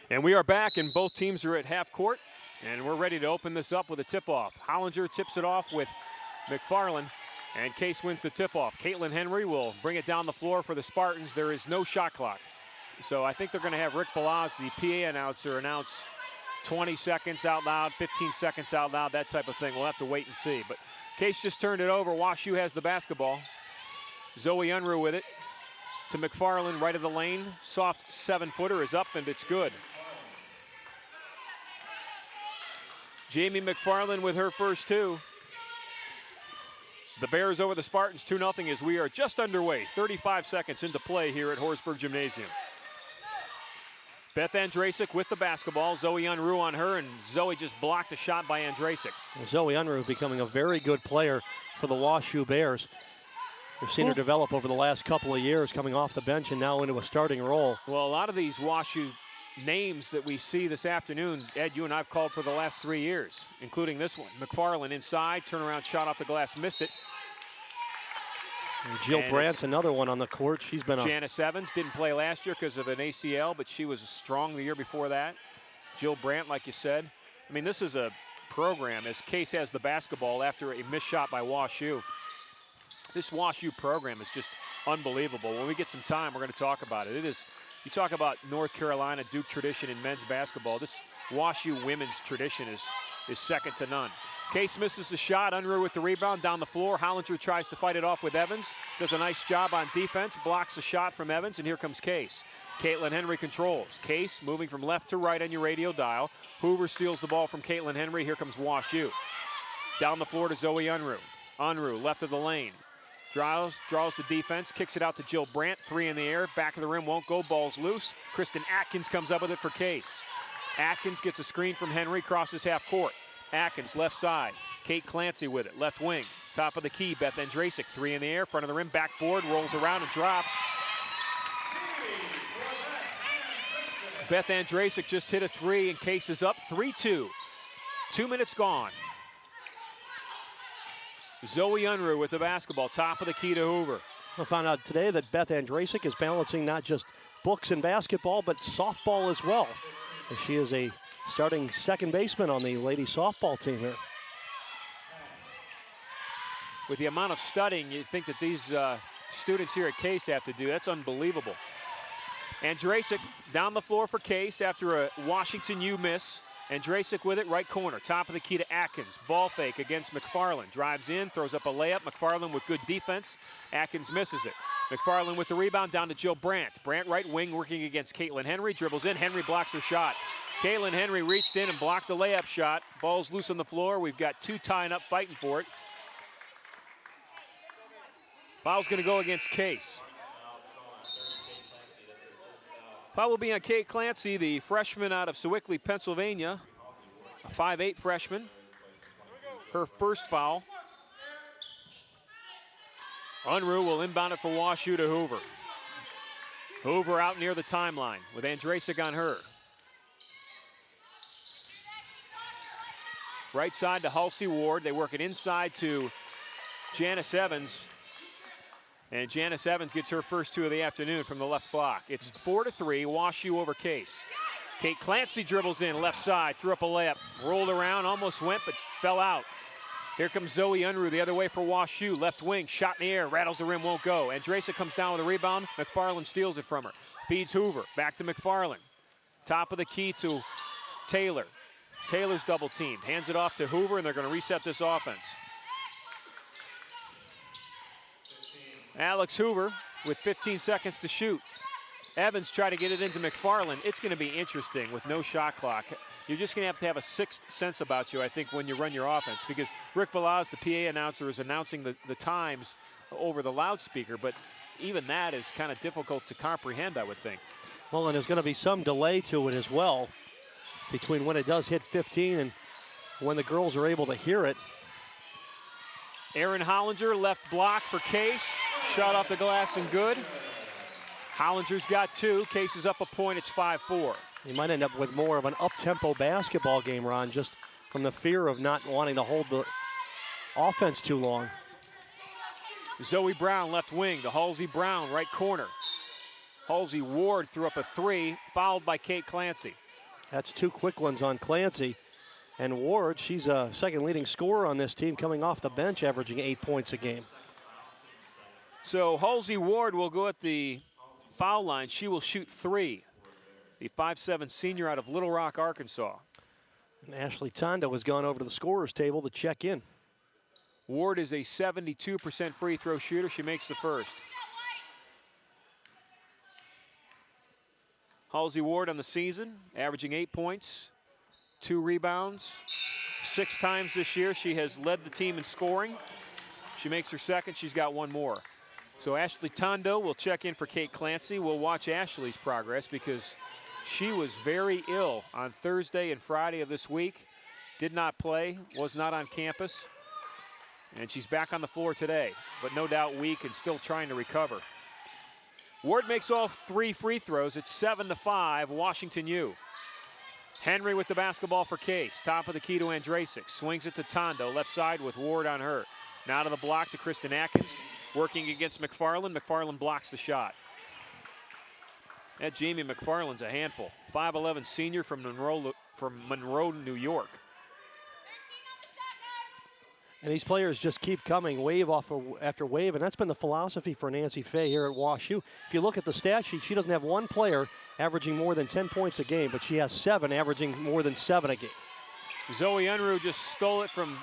And we are back, and both teams are at half court, and we're ready to open this up with a tip-off. Hollinger tips it off with McFarland, and Case wins the tip-off. Caitlin Henry will bring it down the floor for the Spartans. There is no shot clock. So I think they're going to have Rick Balaz, the PA announcer, announce 20 seconds out loud, 15 seconds out loud, that type of thing. We'll have to wait and see. But Case just turned it over. WashU has the basketball. Zoe Unruh with it to McFarland, right of the lane. Soft 7-footer is up, and it's good. Jamie McFarland with her first two. The Bears over the Spartans 2-0 as we are just underway. 35 seconds into play here at Horsburgh Gymnasium. Beth Andrasic with the basketball. Zoe Unruh on her, and Zoe just blocked a shot by Andrasic. Zoe Unruh becoming a very good player for the WashU Bears. We've seen her develop over the last couple of years, coming off the bench and now into a starting role. Well, a lot of these WashU names that we see this afternoon, Ed, you and I have called for the last 3 years, including this one. McFarland inside, turnaround shot off the glass, missed it. And Jill Brandt's another one on the court. She's been Janice Evans didn't play last year because of an ACL, but she was strong the year before that. Jill Brandt, like you said. I mean, this is a program, as Case has the basketball after a missed shot by WashU. This WashU program is just unbelievable. When we get some time, we're going to talk about it. It is, you talk about North Carolina Duke tradition in men's basketball. This WashU women's tradition is second to none. Case misses the shot. Unruh with the rebound down the floor. Hollinger tries to fight it off with Evans. Does a nice job on defense. Blocks a shot from Evans, and here comes Case. Caitlin Henry controls. Case moving from left to right on your radio dial. Hoover steals the ball from Caitlin Henry. Here comes WashU. Down the floor to Zoe Unruh. Unruh left of the lane. Draws the defense, kicks it out to Jill Brandt. 3 in the air, back of the rim, won't go, ball's loose. Kristen Atkins comes up with it for Case. Atkins gets a screen from Henry, crosses half court. Atkins left side, Kate Clancy with it, left wing. Top of the key, Beth Andrasic, 3 in the air, front of the rim, backboard, rolls around and drops. Beth Andrasic just hit a 3 and Case is up 3-2. 2 minutes gone. Zoe Unruh with the basketball, top of the key to Hoover. I found out today that Beth Andrasic is balancing not just books and basketball, but softball as well. And she is a starting second baseman on the lady softball team here. With the amount of studying you think that these students here at Case have to do, that's unbelievable. Andrasic down the floor for Case after a Washington U miss. Andrasic with it, right corner, top of the key to Atkins. Ball fake against McFarland. Drives in, throws up a layup. McFarland with good defense. Atkins misses it. McFarland with the rebound down to Jill Brandt. Brandt right wing working against Caitlin Henry. Dribbles in, Henry blocks her shot. Caitlin Henry reached in and blocked the layup shot. Ball's loose on the floor. We've got 2 tying up fighting for it. Foul's gonna go against Case. Foul will be on Kate Clancy, the freshman out of Sewickley, Pennsylvania. A 5'8" freshman. Her first foul. Unruh will inbound it for WashU to Hoover. Hoover out near the timeline with Andrasic on her. Right side to Halsey Ward. They work it inside to Janice Evans. And Janice Evans gets her first 2 of the afternoon from the left block. It's 4-3, WashU over Case. Kate Clancy dribbles in, left side, threw up a layup, rolled around, almost went, but fell out. Here comes Zoe Unruh the other way for WashU. Left wing, shot in the air, rattles the rim, won't go. Andrasic comes down with a rebound. McFarland steals it from her. Feeds Hoover, back to McFarland. Top of the key to Taylor. Taylor's double teamed, hands it off to Hoover, and they're going to reset this offense. Alex Hoover with 15 seconds to shoot. Evans tried to get it into McFarland. It's going to be interesting with no shot clock. You're just going to have a sixth sense about you, I think, when you run your offense, because Rick Balaz, the PA announcer, is announcing the times over the loudspeaker, but even that is kind of difficult to comprehend, I would think. Well, and there's going to be some delay to it as well between when it does hit 15 and when the girls are able to hear it. Aaron Hollinger, left block for Case. Shot off the glass and good. Hollinger's got 2. Case is up a point. It's 5-4. You might end up with more of an up-tempo basketball game, Ron, just from the fear of not wanting to hold offense too long. Zoe Brown, left wing, to Halsey Brown, right corner. Halsey Ward threw up a 3, fouled by Kate Clancy. That's 2 quick ones on Clancy. And Ward, she's a second leading scorer on this team, coming off the bench, averaging 8 points a game. So Halsey Ward will go at the foul line. She will shoot 3. The 5'7" senior out of Little Rock, Arkansas. And Ashley Tondo has gone over to the scorer's table to check in. Ward is a 72% free throw shooter. She makes the first. Halsey Ward on the season, averaging 8 points, 2 rebounds. 6 times this year she has led the team in scoring. She makes her second, she's got 1 more. So Ashley Tondo will check in for Kate Clancy. We'll watch Ashley's progress because she was very ill on Thursday and Friday of this week. Did not play, was not on campus. And she's back on the floor today, but no doubt weak and still trying to recover. Ward makes all 3 free throws. It's 7-5, Washington U. Henry with the basketball for Case. Top of the key to Andrasic. Swings it to Tondo, left side with Ward on her. Now to the block to Kristen Atkins. Working against McFarland. McFarland blocks the shot. That Jamie McFarland's a handful. 5'11" senior from Monroe, New York. And these players just keep coming wave after wave, and that's been the philosophy for Nancy Fay here at WashU. If you look at the stat sheet, she doesn't have 1 player averaging more than 10 points a game, but she has 7 averaging more than 7 a game. Zoe Unruh just stole it from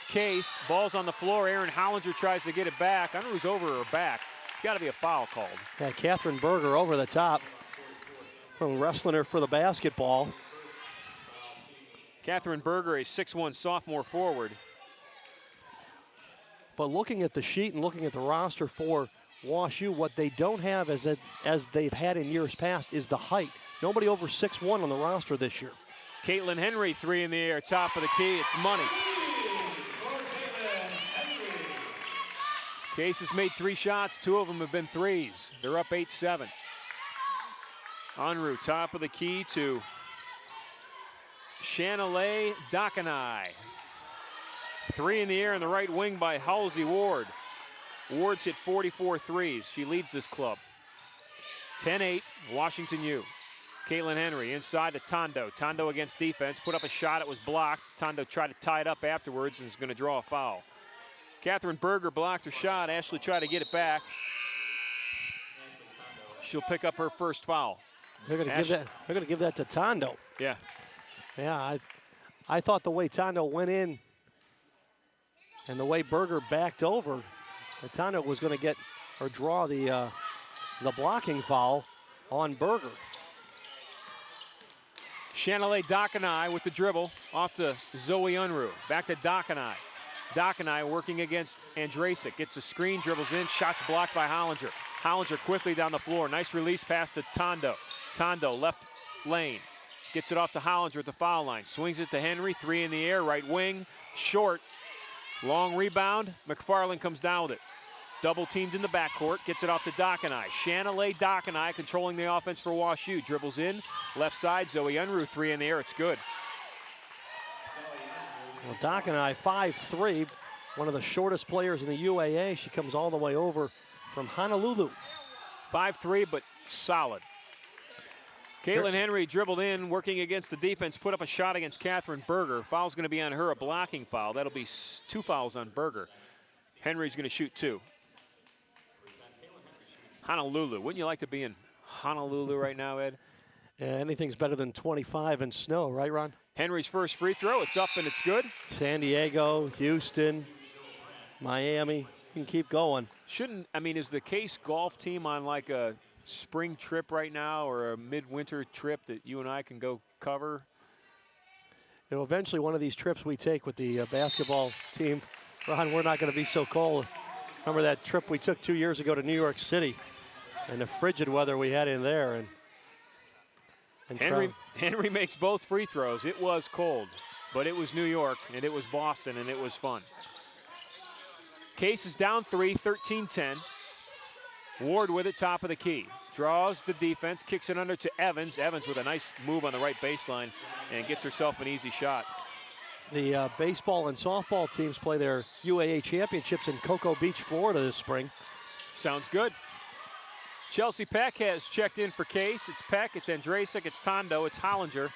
Case. Ball's on the floor. Erin Hollinger tries to get it back. Unruh's over her back. It's got to be a foul called. Yeah, Catherine Berger over the top. Wrestling her for the basketball. Catherine Berger, a 6'1" sophomore forward. But looking at the sheet and looking at the roster for WashU, what they don't have as they've had in years past is the height. Nobody over 6'1" on the roster this year. Caitlin Henry, 3 in the air, top of the key. It's money. Case has made 3 shots. 2 of them have been threes. They're up 8-7. Unruh, top of the key to Shanalei Dakanai. 3 in the air in the right wing by Halsey Ward. Ward's hit 44 threes. She leads this club. 10-8, Washington U. Caitlin Henry inside to Tondo. Tondo against defense. Put up a shot. It was blocked. Tondo tried to tie it up afterwards and is going to draw a foul. Catherine Berger blocked her shot. Ashley tried to get it back. She'll pick up her first foul. They're going to give that to Tondo. Yeah. Yeah, I thought the way Tondo went in and the way Berger backed over, that Tondo was going to get or draw the blocking foul on Berger. Shanalei Dakanai with the dribble off to Zoe Unruh. Back to Dakanai. Dakanai working against Andrasic. Gets the screen, dribbles in, shots blocked by Hollinger. Hollinger quickly down the floor. Nice release pass to Tondo. Tondo left lane. Gets it off to Hollinger at the foul line. Swings it to Henry. 3 in the air, right wing. Short. Long rebound. McFarland comes down with it. Double teamed in the backcourt. Gets it off to Dakanai. Shanalei Dakanai controlling the offense for WashU. Dribbles in. Left side. Zoe Unruh. 3 in the air. It's good. Well, Dakanai, 5'3", one of the shortest players in the UAA. She comes all the way over from Honolulu. 5'3", but solid. Caitlin Henry dribbled in, working against the defense, put up a shot against Catherine Berger. Foul's going to be on her, a blocking foul. That'll be 2 fouls on Berger. Henry's going to shoot 2. Honolulu. Wouldn't you like to be in Honolulu right now, Ed? Yeah, anything's better than 25 and snow, right, Ron? Henry's first free throw. It's up and it's good. San Diego, Houston, Miami. You can keep going. Is the Case golf team on like a spring trip right now or a midwinter trip that you and I can go cover? You know, eventually one of these trips we take with the basketball team, Ron, we're not going to be so cold. Remember that trip we took 2 years ago to New York City and the frigid weather we had in there. And Henry makes both free throws. It was cold, but it was New York, and it was Boston, and it was fun. Case is down 3, 13-10. Ward with it, top of the key. Draws the defense, kicks it under to Evans. Evans with a nice move on the right baseline and gets herself an easy shot. The baseball and softball teams play their UAA championships in Cocoa Beach, Florida this spring. Sounds good. Chelsea Peck has checked in for Case. It's Peck, it's Andrasik, it's Tondo, it's Hollinger.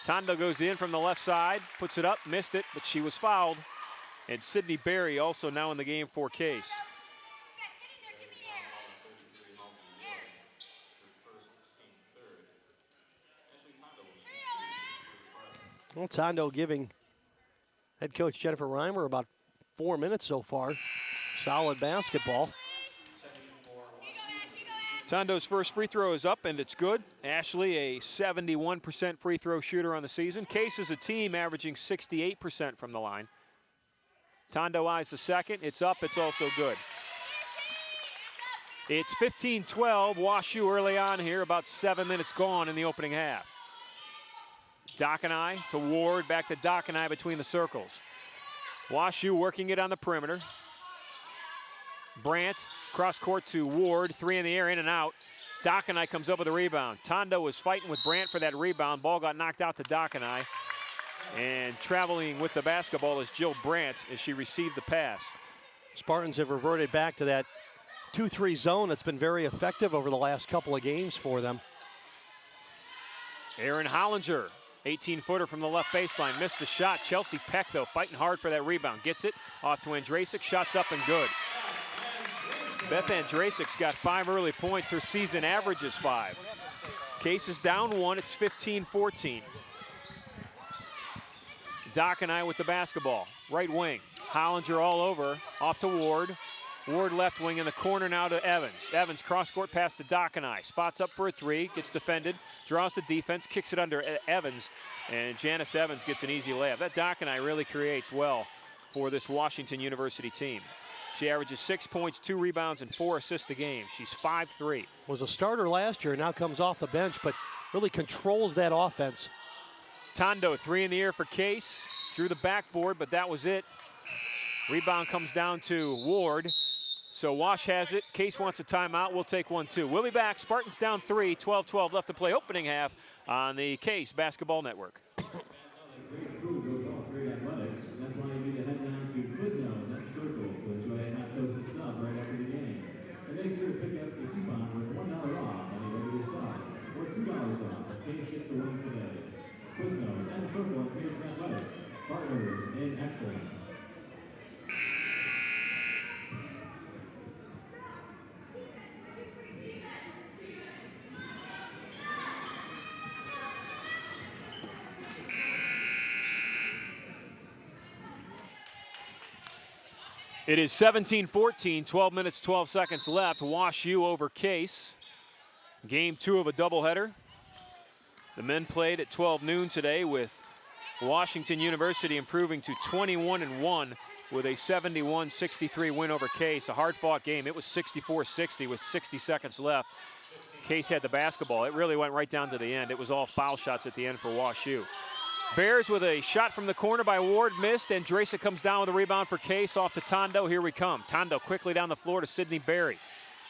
Tondo goes in from the left side, puts it up, missed it, but she was fouled. And Sydney Berry also now in the game for Case. Well, Tondo giving head coach Jennifer Reimer about 4 minutes so far. Solid basketball. Tondo's first free throw is up, and it's good. Ashley, a 71% free throw shooter on the season. Case is a team averaging 68% from the line. Tondo eyes the second. It's up. It's also good. It's 15-12. WashU early on here. About 7 minutes gone in the opening half. Dockenai to Ward. Back to Dockenai between the circles. WashU working it on the perimeter. Brandt, cross court to Ward, 3 in the air, in and out. Dockenai comes up with a rebound. Tondo was fighting with Brandt for that rebound. Ball got knocked out to Dockenai. And traveling with the basketball is Jill Brandt as she received the pass. Spartans have reverted back to that 2-3 zone that's been very effective over the last couple of games for them. Aaron Hollinger, 18-footer from the left baseline, missed the shot. Chelsea Peck, though, fighting hard for that rebound. Gets it off to Andrasik, shots up and good. Beth Andrasik's got 5 early points. Her season average is 5. Case is down 1. It's 15-14. Dockenai with the basketball. Right wing. Hollinger all over. Off to Ward. Ward left wing in the corner now to Evans. Evans cross-court pass to Dockenai. Spots up for a 3. Gets defended. Draws the defense. Kicks it under Evans. And Janice Evans gets an easy layup. That Dockenai really creates well for this Washington University team. She averages 6 points, 2 rebounds, and 4 assists a game. She's 5'3". Was a starter last year, now comes off the bench, but really controls that offense. Tondo, 3 in the air for Case. Drew the backboard, but that was it. Rebound comes down to Ward. So Wash has it. Case wants a timeout. We'll take one, too. We'll be back. Spartans down 3, 12-12 left to play opening half on the Case Basketball Network. Make sure to pick up the coupon with $1 off any regular size or $2 off if Case gets the win today. Quiznos and Circle and Case Athletics, partners in excellence. It is 17-14, 12 minutes, 12 seconds left. WashU over Case. Game 2 of a doubleheader. The men played at 12 noon today with Washington University improving to 21-1 with a 71-63 win over Case. A hard-fought game. It was 64-60 with 60 seconds left. Case had the basketball. It really went right down to the end. It was all foul shots at the end for WashU. Bears with a shot from the corner by Ward, missed, and Andrasik comes down with a rebound for Case off to Tondo. Here we come. Tondo quickly down the floor to Sydney Berry.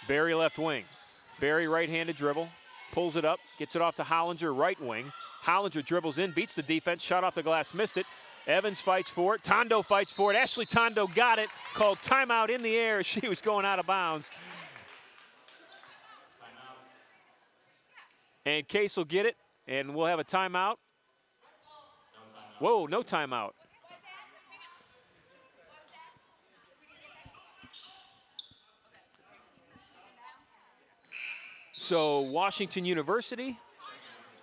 Berry left wing. Berry right-handed dribble, pulls it up, gets it off to Hollinger right wing. Hollinger dribbles in, beats the defense, shot off the glass, missed it. Evans fights for it. Tondo fights for it. Ashley Tondo got it. Called timeout in the air as she was going out of bounds. And Case will get it, and we'll have a timeout. Whoa, no timeout. So Washington University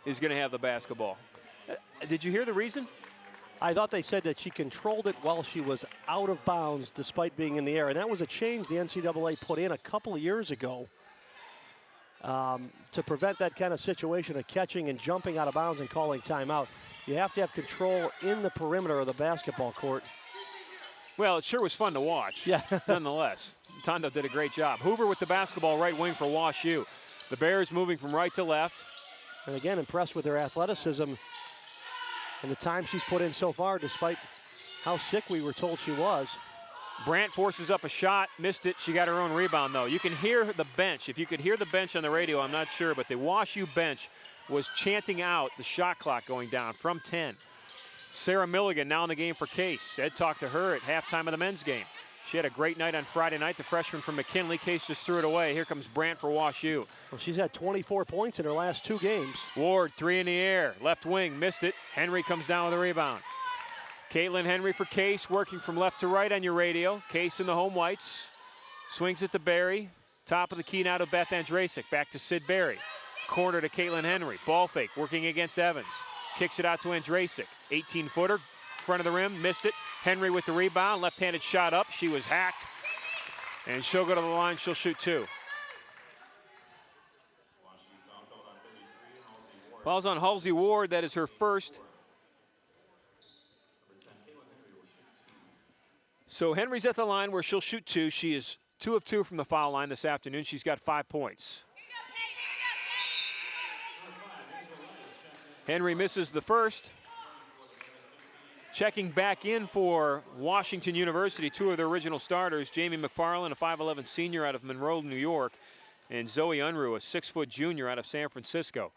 is going to have the basketball. Did you hear the reason? I thought they said that she controlled it while she was out of bounds despite being in the air. And that was a change the NCAA put in a couple of years ago to prevent that kind of situation of catching and jumping out of bounds and calling timeout. You have to have control in the perimeter of the basketball court. Well, it sure was fun to watch. Yeah. Nonetheless, Tondo did a great job. Hoover with the basketball right wing for WashU. The Bears moving from right to left. And again, impressed with her athleticism and the time she's put in so far, despite how sick we were told she was. Brandt forces up a shot, missed it. She got her own rebound, though. You can hear the bench. If you could hear the bench on the radio, I'm not sure, but the WashU bench was chanting out the shot clock going down from 10. Sarah Milligan now in the game for Case. Ed talked to her at halftime of the men's game. She had a great night on Friday night. The freshman from McKinley. Case just threw it away. Here comes Brandt for WashU. Well, she's had 24 points in her last 2 games. Ward, 3 in the air. Left wing, missed it. Henry comes down with a rebound. Caitlin Henry for Case, working from left to right on your radio. Case in the home whites. Swings it to Barry. Top of the key now to Beth Andrasic. Back to Sid Barry. Corner to Caitlin Henry. Ball fake, working against Evans. Kicks it out to Andrasic. 18-footer, front of the rim, missed it. Henry with the rebound, left-handed shot up. She was hacked, and she'll go to the line. She'll shoot 2. Foul's on Halsey Ward. That is her first. So Henry's at the line where she'll shoot 2. She is 2 of 2 from the foul line this afternoon. She's got 5 points. Henry misses the first. Checking back in for Washington University, 2 of their original starters, Jamie McFarland, a 5'11 senior out of Monroe, New York, and Zoe Unruh, a 6-foot junior out of San Francisco.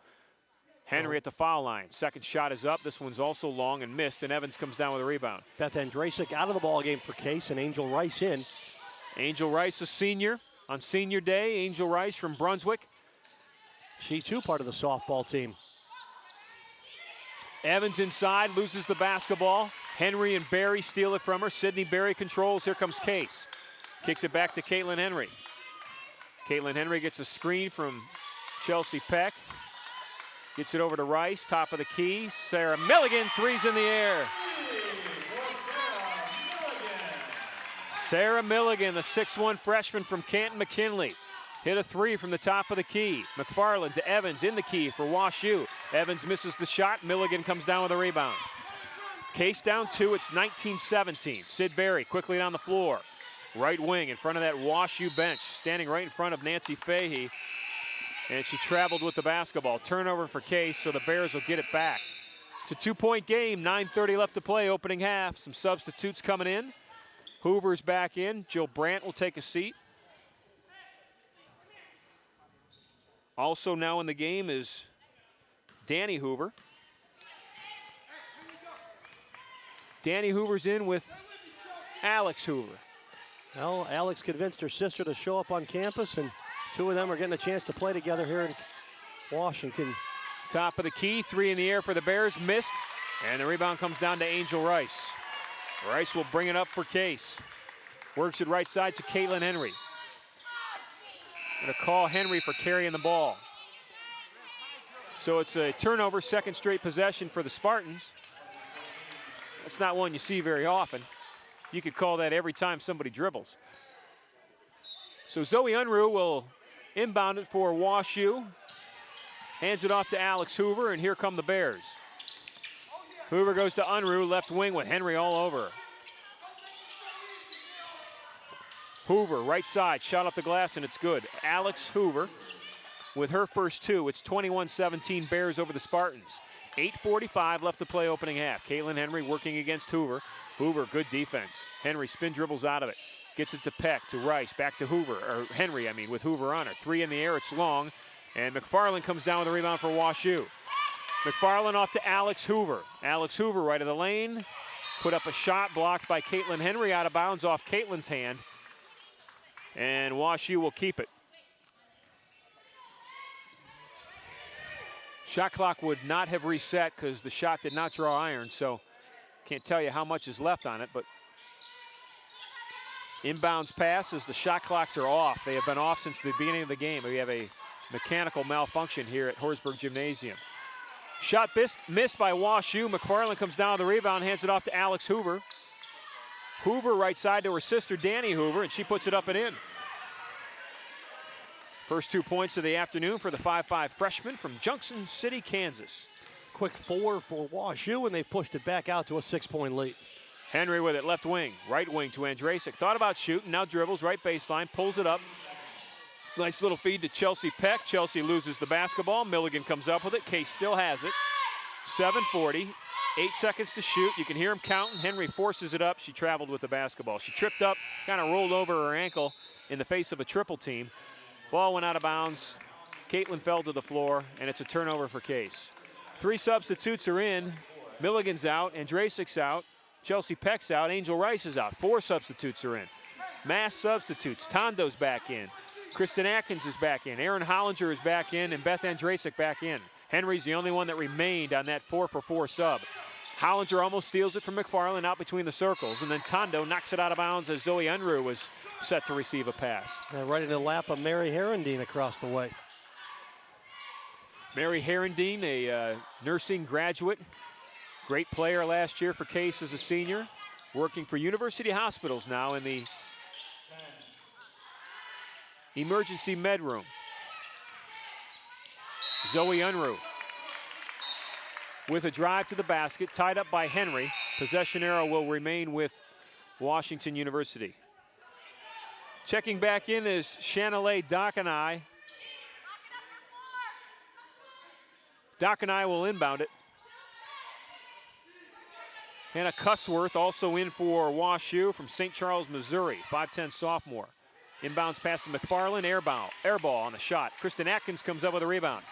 Henry at the foul line. Second shot is up. This one's also long and missed, and Evans comes down with a rebound. Beth Andrasic out of the ball game for Case, and Angel Rice in. Angel Rice, a senior. On senior day, Angel Rice from Brunswick. She too part of the softball team. Evans inside, loses the basketball. Henry and Barry steal it from her. Sydney Barry controls. Here comes Case. Kicks it back to Caitlin Henry. Caitlin Henry gets a screen from Chelsea Peck. Gets it over to Rice, top of the key. Sarah Milligan, 3's in the air. Sarah Milligan, the 6'1 freshman from Canton McKinley. Hit a 3 from the top of the key. McFarland to Evans in the key for WashU. Evans misses the shot. Milligan comes down with a rebound. Case down 2. It's 19-17. Sid Barry quickly down the floor. Right wing in front of that WashU bench. Standing right in front of Nancy Fahey. And she traveled with the basketball. Turnover for Case, so the Bears will get it back. It's a 2-point game. 9:30 left to play, opening half. Some substitutes coming in. Hoover's back in. Jill Brandt will take a seat. Also now in the game is Danny Hoover. Danny Hoover's in with Alex Hoover. Well, Alex convinced her sister to show up on campus, and 2 of them are getting a chance to play together here in Washington. Top of the key, 3 in the air for the Bears, missed, and the rebound comes down to Angel Rice. Rice will bring it up for Case. Works it right side to Caitlin Henry. Going to call Henry for carrying the ball. So it's a turnover, second straight possession for the Spartans. That's not one you see very often. You could call that every time somebody dribbles. So Zoe Unruh will inbound it for WashU. Hands it off to Alex Hoover, and here come the Bears. Hoover goes to Unruh, left wing with Henry all over her. Hoover, right side, shot off the glass, and it's good. Alex Hoover with her first 2. It's 21-17 Bears over the Spartans. 8:45 left to play opening half. Caitlin Henry working against Hoover. Hoover, good defense. Henry spin dribbles out of it. Gets it to Peck, to Rice, back to Hoover, or Henry, with Hoover on her. 3 in the air, it's long. And McFarland comes down with a rebound for WashU. McFarland off to Alex Hoover. Alex Hoover right of the lane. Put up a shot blocked by Caitlin Henry, out of bounds off Caitlin's hand. And WashU will keep it. Shot clock would not have reset because the shot did not draw iron, so can't tell you how much is left on it, but inbounds pass as the shot clocks are off. They have been off since the beginning of the game. We have a mechanical malfunction here at Horsburgh Gymnasium. Shot missed by WashU. McFarland comes down with the rebound, hands it off to Alex Hoover. Hoover right side to her sister Danny Hoover, and she puts it up and in. First 2 points of the afternoon for the 5'5 freshman from Junction City, Kansas. Quick 4 for WashU, and they've pushed it back out to a 6-point lead. Henry with it, left wing, right wing to Andrasic. Thought about shooting, now dribbles, right baseline, pulls it up. Nice little feed to Chelsea Peck. Chelsea loses the basketball. Milligan comes up with it. Case still has it. 7:40, 8 seconds to shoot. You can hear him counting. Henry forces it up. She traveled with the basketball. She tripped up, kind of rolled over her ankle in the face of a triple team. Ball went out of bounds. Caitlin fell to the floor, and it's a turnover for Case. 3 substitutes are in. Milligan's out, Andrasik's out, Chelsea Peck's out, Angel Rice is out. 4 substitutes are in. Mass substitutes. Tondo's back in. Kristen Atkins is back in. Erin Hollinger is back in, and Beth Andrasik back in. Henry's the only one that remained on that 4-for-4 sub. Hollinger almost steals it from McFarland out between the circles, and then Tondo knocks it out of bounds as Zoe Unruh was set to receive a pass. Right in the lap of Mary Herendine across the way. Mary Herendine, a nursing graduate, great player last year for Case as a senior, working for University Hospitals now in the emergency med room. Zoe Unruh with a drive to the basket, tied up by Henry. Possession arrow will remain with Washington University. Checking back in is Shanalei Dockenai. Dockenai will inbound it. Hannah Cussworth also in for WashU from St. Charles, Missouri, 5'10" sophomore. Inbounds pass to McFarland, air ball on the shot. Kristen Atkins comes up with a rebound.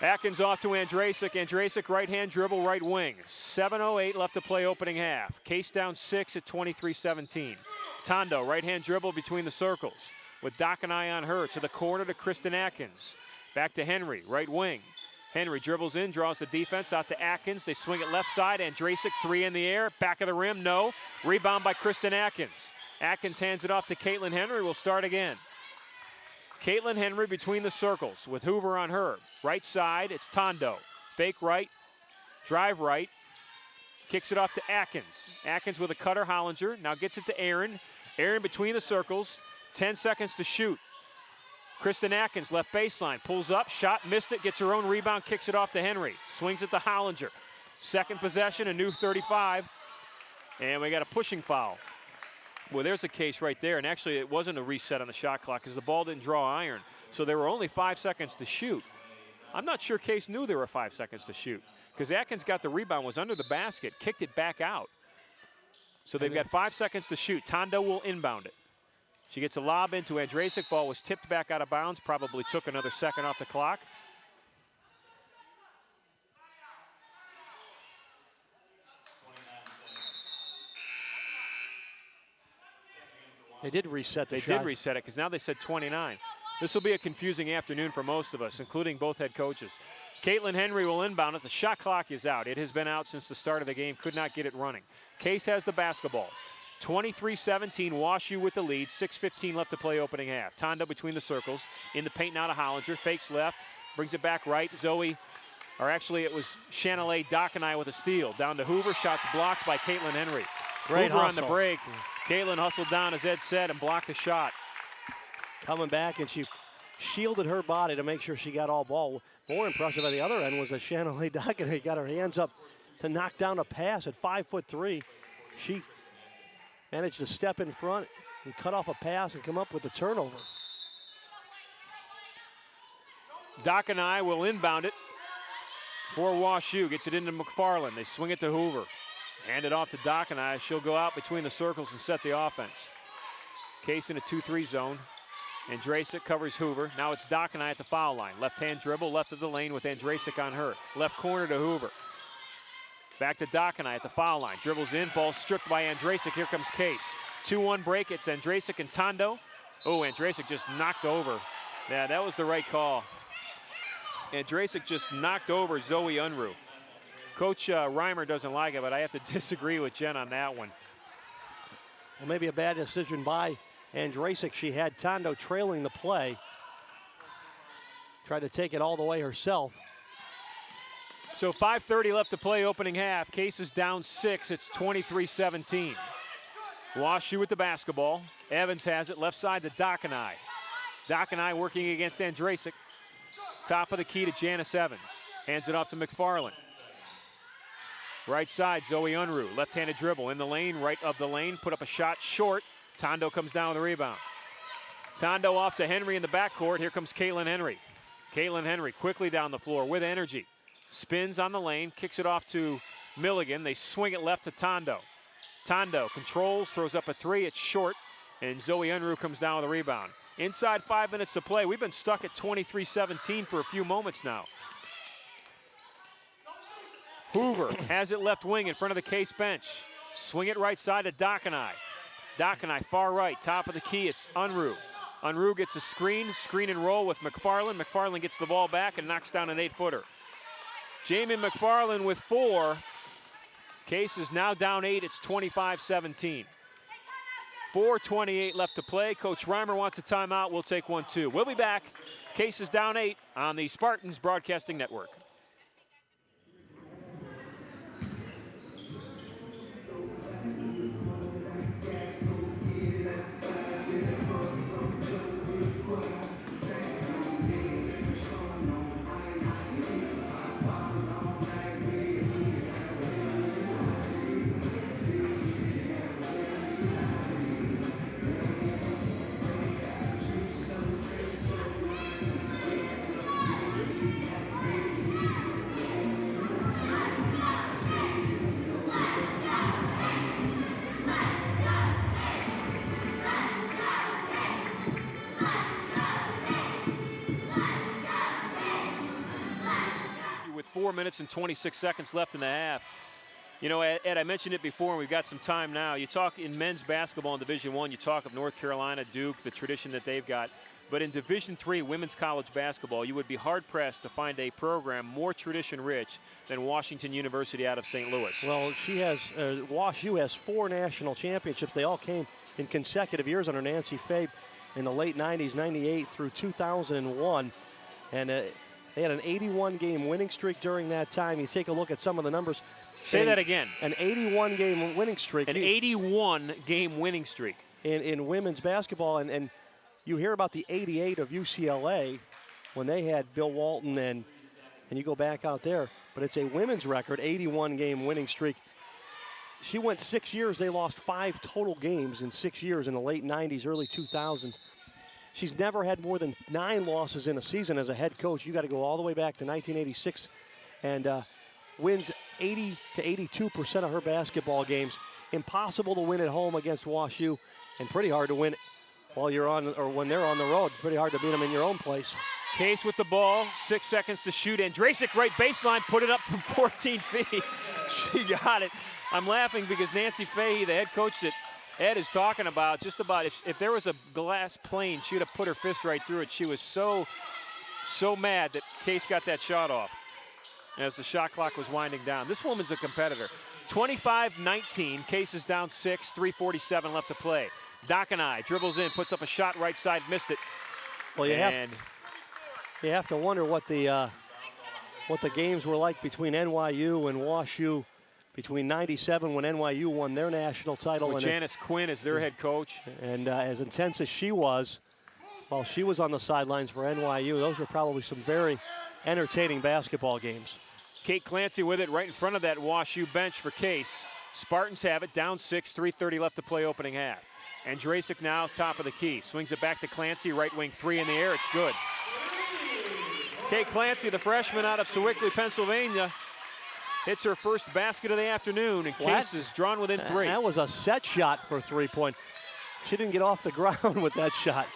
Atkins off to Andrasik. Andrasik right-hand dribble, right wing. 7:08 left to play opening half. Case down 6 at 23-17. Tondo, right-hand dribble between the circles with Dockenai on her to the corner to Kristen Atkins. Back to Henry, right wing. Henry dribbles in, draws the defense out to Atkins. They swing it left side. Andrasik, 3 in the air. Back of the rim, no. Rebound by Kristen Atkins. Atkins hands it off to Caitlin Henry. We'll start again. Caitlin Henry between the circles with Hoover on her. Right side, it's Tondo. Fake right, drive right. Kicks it off to Atkins. Atkins with a cutter, Hollinger. Now gets it to Aaron. Aaron between the circles. 10 seconds to shoot. Kristen Atkins, left baseline, pulls up, shot, missed it, gets her own rebound, kicks it off to Henry. Swings it to Hollinger. Second possession, a new 35. And we got a pushing foul. Well, there's a case right there, and actually it wasn't a reset on the shot clock because the ball didn't draw iron. So there were only 5 seconds to shoot. I'm not sure Case knew there were 5 seconds to shoot because Atkins got the rebound, was under the basket, kicked it back out. So they've got 5 seconds to shoot. Tondo will inbound it. She gets a lob into Andrasik. Ball was tipped back out of bounds, probably took another second off the clock. They did reset the shot. They did reset it because now they said 29. This will be a confusing afternoon for most of us, including both head coaches. Caitlin Henry will inbound it. The shot clock is out. It has been out since the start of the game. Could not get it running. Case has the basketball. 23-17, WashU with the lead. 6:15 left to play opening half. Tondo between the circles. In the paint now to Hollinger. Fakes left. Brings it back right. Zoe, or actually it was Shanalei Dockenai with a steal. Down to Hoover. Shots blocked by Caitlin Henry. Great Hoover hustle. on the break. Caitlin hustled down, as Ed said, and blocked the shot. Coming back, and she shielded her body to make sure she got all ball. More impressive at the other end was that Shanalei Dockenai got her hands up to knock down a pass at 5'3". She managed to step in front and cut off a pass and come up with the turnover. Dockenai will inbound it for WashU. Gets it into McFarland. They swing it to Hoover. Hand it off to Dockenai. She'll go out between the circles and set the offense. Case in a 2-3 zone. Andrasik covers Hoover. Now it's Dockenai at the foul line. Left-hand dribble, left of the lane with Andrasik on her. Left corner to Hoover. Back to Dockenai at the foul line. Dribbles in, ball stripped by Andrasik. Here comes Case. 2-1 break. It's Andrasik and Tondo. Oh, Andrasik just knocked over. Yeah, that was the right call. Andrasik just knocked over Zoe Unruh. Coach Reimer doesn't like it, but I have to disagree with Jen on that one. Well, maybe a bad decision by Andrasik. She had Tondo trailing the play. Tried to take it all the way herself. So 5:30 left to play opening half. Case is down 6. It's 23-17. WashU with the basketball. Evans has it left side to Dockenai. Dockenai working against Andrasik. Top of the key to Janice Evans. Hands it off to McFarland. Right side, Zoe Unruh. Left-handed dribble in the lane, right of the lane. Put up a shot short. Tondo comes down with the rebound. Tondo off to Henry in the backcourt. Here comes Caitlin Henry. Caitlin Henry quickly down the floor with energy. Spins on the lane, kicks it off to Milligan. They swing it left to Tondo. Tondo controls, throws up a 3. It's short, and Zoe Unruh comes down with a rebound. Inside 5 minutes to play. We've been stuck at 23-17 for a few moments now. Hoover has it left wing in front of the Case bench. Swing it right side to Dockenai. Dockenai far right, top of the key, it's Unruh. Unruh gets a screen and roll with McFarland. McFarland gets the ball back and knocks down an 8-footer. Jamie McFarland with 4. Case is now down 8, it's 25-17. 4:28 left to play. Coach Reimer wants a timeout, we'll take one too. We'll be back. Case is down 8 on the Spartans Broadcasting Network. With 4 minutes and 26 seconds left in the half. You know, Ed, I mentioned it before, and we've got some time now. You talk in men's basketball in Division I, you talk of North Carolina, Duke, the tradition that they've got. But in Division III women's college basketball, you would be hard-pressed to find a program more tradition-rich than Washington University out of St. Louis. Well, she has, WashU has 4 national championships. They all came in consecutive years under Nancy Fabe in the late 90s, 98 through 2001. And they had an 81-game winning streak during that time. You take a look at some of the numbers. Say that again. An 81-game winning streak. An 81-game winning streak. In women's basketball. And you hear about the 88 of UCLA when they had Bill Walton, and you go back out there. But it's a women's record, 81-game winning streak. She went 6 years. They lost 5 total games in 6 years in the late 90s, early 2000s. She's never had more than 9 losses in a season as a head coach. You got to go all the way back to 1986, and wins 80 to 82% of her basketball games. Impossible to win at home against WashU, and pretty hard to win while you're on, or when they're on the road. Pretty hard to beat them in your own place. Case with the ball, 6 seconds to shoot. Andrasic right baseline, put it up from 14 feet. She got it. I'm laughing because Nancy Fahey, the head coach that Ed is talking about, just about if there was a glass plane, she would have put her fist right through it. She was so mad that Case got that shot off as the shot clock was winding down. This woman's a competitor. 25-19, Case is down 6, 3:47 left to play. Dockenai dribbles in, puts up a shot right side, missed it. Well, you have to wonder what the games were like between NYU and WashU between 97 when NYU won their national title. With Janice Quinn as their head coach. And as intense as she was, while she was on the sidelines for NYU, those were probably some very entertaining basketball games. Kate Clancy with it right in front of that WashU bench for Case. Spartans have it, down 6, 3:30 left to play opening half. Andrasic now top of the key. Swings it back to Clancy, right wing 3 in the air, it's good. Kate Clancy, the freshman out of Sewickley, Pennsylvania, hits her first basket of the afternoon, and Case is drawn within 3. That was a set shot for 3-point. She didn't get off the ground with that shot.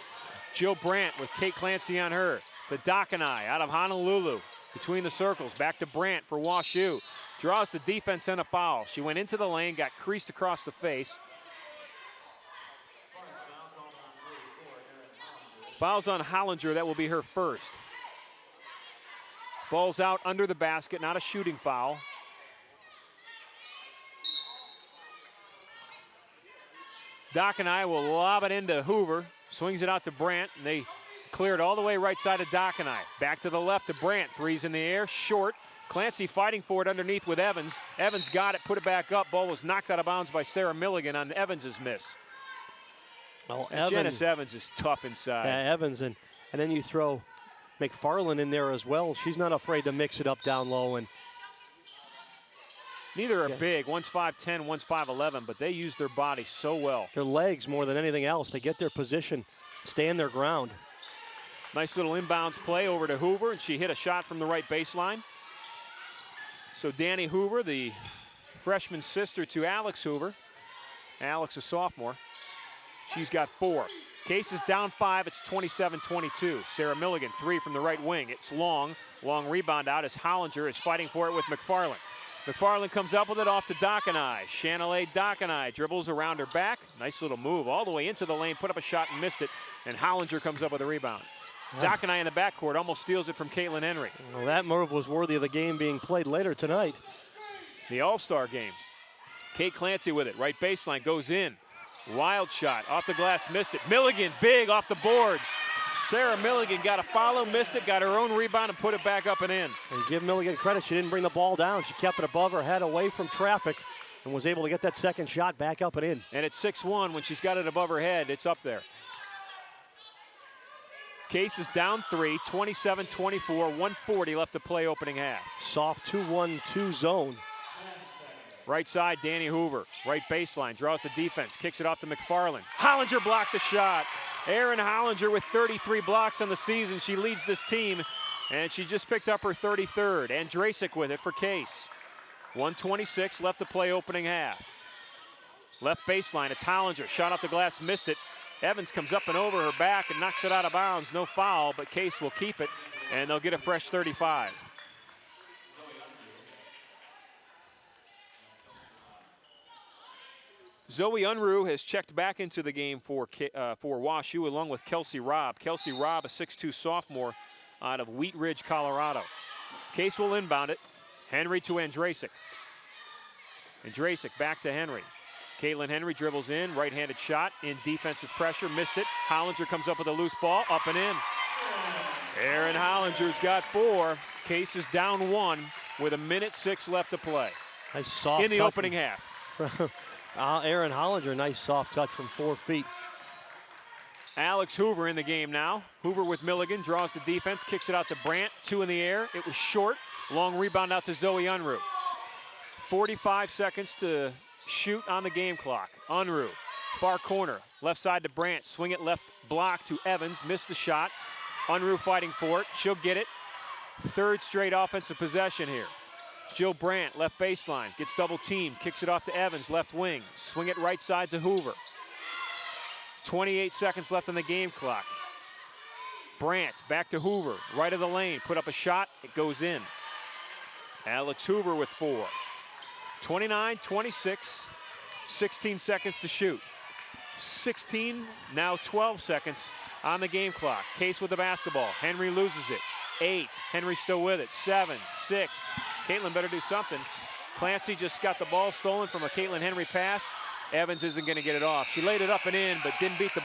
Jill Brandt with Kate Clancy on her. To Dockenai out of Honolulu. Between the circles, back to Brandt for WashU. Draws the defense and a foul. She went into the lane, got creased across the face. Fouls on Hollinger, that will be her first. Ball's out under the basket, not a shooting foul. Dockenai will lob it into Hoover. Swings it out to Brandt, and they clear it all the way right side of Dockenai. Back to the left to Brandt. 3's in the air, short. Clancy fighting for it underneath with Evans. Evans got it, put it back up. Ball was knocked out of bounds by Sarah Milligan on Evans's miss. Well, Janice Evans is tough inside. Evans, and then you throw McFarland in there as well. She's not afraid to mix it up down low. And neither are big. One's 5'10", one's 5'11", but they use their body so well. Their legs more than anything else. They get their position, stand their ground. Nice little inbounds play over to Hoover, and she hit a shot from the right baseline. So Danny Hoover, the freshman sister to Alex Hoover. Alex, a sophomore. She's got 4. Case is down 5, it's 27-22. Sarah Milligan, 3 from the right wing. It's long rebound out as Hollinger is fighting for it with McFarland. McFarland comes up with it off to Dockeneye. Chanelay Dockeneye dribbles around her back. Nice little move all the way into the lane, put up a shot and missed it. And Hollinger comes up with a rebound. Dockeneye in the backcourt almost steals it from Caitlin Henry. Well, that move was worthy of the game being played later tonight. The All-Star game. Kate Clancy with it. Right baseline goes in. Wild shot off the glass, missed it. Milligan big off the boards. Sarah Milligan got a follow, missed it, got her own rebound and put it back up and in. And give Milligan credit, she didn't bring the ball down. She kept it above her head, away from traffic, and was able to get that second shot back up and in. And at 6'1", when she's got it above her head, it's up there. Case is down 3, 27-24, 140 left to play opening half. Soft 2-1-2 zone. Right side, Danny Hoover. Right baseline, draws the defense, kicks it off to McFarland. Hollinger blocked the shot. Erin Hollinger with 33 blocks on the season. She leads this team, and she just picked up her 33rd. Andrasic with it for Case. 1:26 left to play opening half. Left baseline, it's Hollinger. Shot off the glass, missed it. Evans comes up and over her back and knocks it out of bounds. No foul, but Case will keep it, and they'll get a fresh 35. Zoe Unruh has checked back into the game for WashU along with Kelsey Robb. Kelsey Robb, a 6'2 sophomore out of Wheat Ridge, Colorado. Case will inbound it. Henry to Andrasic. Andrasic back to Henry. Caitlin Henry dribbles in, right-handed shot in defensive pressure, missed it. Hollinger comes up with a loose ball, up and in. Erin Hollinger's got 4. Case is down 1 with 1:06 left to play. Nice soft in the touch opening half. Erin Hollinger, nice soft touch from 4 feet. Alex Hoover in the game now. Hoover with Milligan, draws the defense, kicks it out to Brandt, 2 in the air. It was short, long rebound out to Zoe Unruh. 45 seconds to shoot on the game clock. Unruh, far corner, left side to Brandt, swing it left block to Evans, missed the shot. Unruh fighting for it, she'll get it. 3rd straight offensive possession here. Jill Brandt, left baseline, gets double teamed, kicks it off to Evans, left wing, swing it right side to Hoover. 28 seconds left on the game clock. Brandt back to Hoover, right of the lane, put up a shot, it goes in. Alex Hoover with 4. 29-26, 16 seconds to shoot. 16, now 12 seconds on the game clock. Case with the basketball, Henry loses it. 8, Henry still with it. 7, 6, Caitlin better do something. Clancy just got the ball stolen from a Caitlin Henry pass. Evans isn't going to get it off. She laid it up and in, but didn't beat the